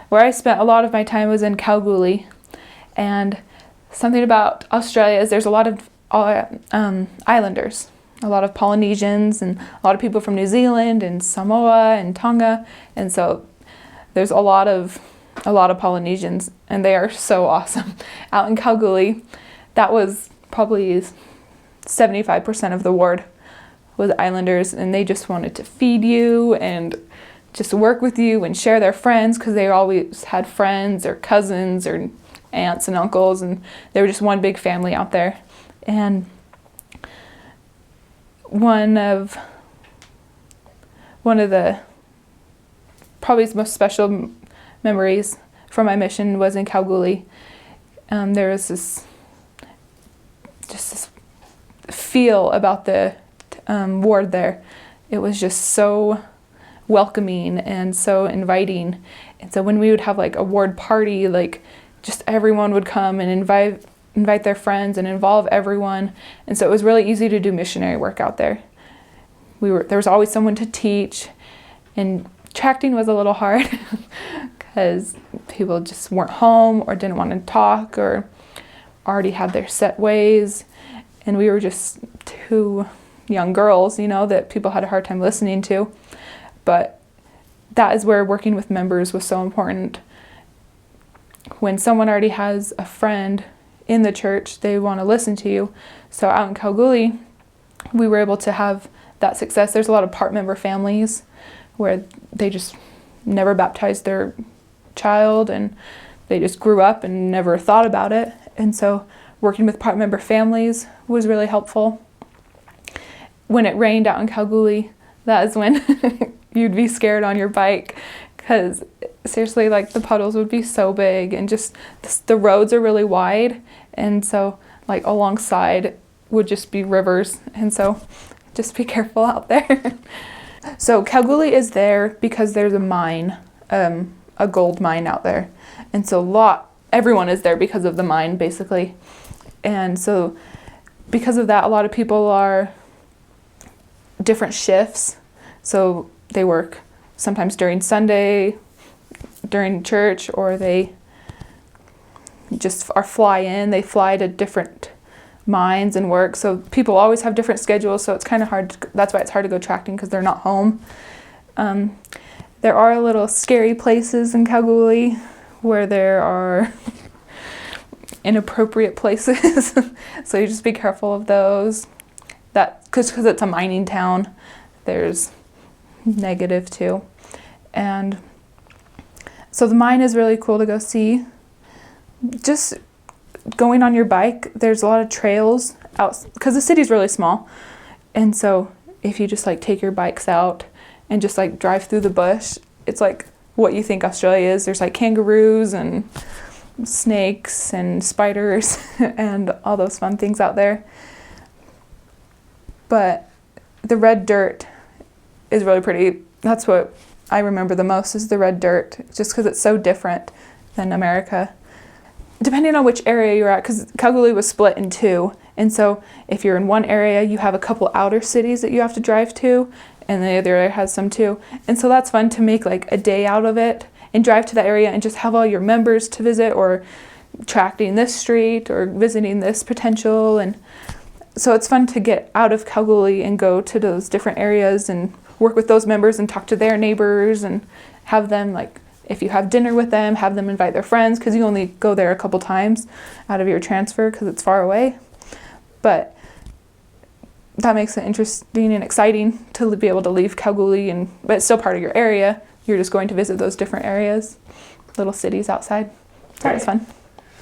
where I spent a lot of my time was in Kalgoorlie. And something about Australia is there's a lot of islanders, a lot of Polynesians, and a lot of people from New Zealand and Samoa and Tonga. And so there's a lot of Polynesians, and they are so awesome. Out in Kalgoorlie, that was probably 75% of the ward was islanders, and they just wanted to feed you and just work with you and share their friends, because they always had friends or cousins or aunts and uncles, and they were just one big family out there. And one of the probably most special memories from my mission was in Kalgoorlie. There was this feel about the ward there. It was just so welcoming and so inviting. And so when we would have like a ward party, like just everyone would come and invite their friends and involve everyone. And so it was really easy to do missionary work out there. There was always someone to teach, and tracting was a little hard because people just weren't home or didn't want to talk or already had their set ways. And we were just two young girls, that people had a hard time listening to. But that is where working with members was so important. When someone already has a friend in the church, they want to listen to you. So out in Kalgoorlie, we were able to have that success. There's a lot of part member families where they just never baptized their child, and they just grew up and never thought about it. And so working with part member families was really helpful. When it rained out in Kalgoorlie, that is when you'd be scared on your bike, because seriously, like the puddles would be so big, and just the roads are really wide, and so like alongside would just be rivers, and so just be careful out there. So Kalgoorlie is there because there's a mine, a gold mine out there, and so everyone is there because of the mine, basically. And so because of that, a lot of people are different shifts. So they work sometimes during Sunday, during church, or they just fly in. They fly to different mines and work. So people always have different schedules. So it's kind of hard. That's why it's hard to go tracting, because they're not home. There are little scary places in Kalgoorlie where there are inappropriate places. So you just be careful of those. Because it's a mining town, there's negative too. And so the mine is really cool to go see. Just going on your bike, there's a lot of trails out, because the city's really small. And so if you just like take your bikes out and just like drive through the bush, it's like what you think Australia is. There's like kangaroos and snakes and spiders and all those fun things out there. But the red dirt is really pretty. That's what I remember the most, is the red dirt, just because it's so different than America. Depending on which area you're at, because Kalgoorlie was split in two, and so if you're in one area, you have a couple outer cities that you have to drive to, and the other area has some too. And so that's fun to make like a day out of it and drive to that area and just have all your members to visit, or tracting this street or visiting this potential. And so it's fun to get out of Kalgoorlie and go to those different areas and work with those members and talk to their neighbors, and have them, like, if you have dinner with them, have them invite their friends, because you only go there a couple times out of your transfer because it's far away. But that makes it interesting and exciting to be able to leave Kalgoorlie, but it's still part of your area. You're just going to visit those different areas, little cities outside. So it's fun.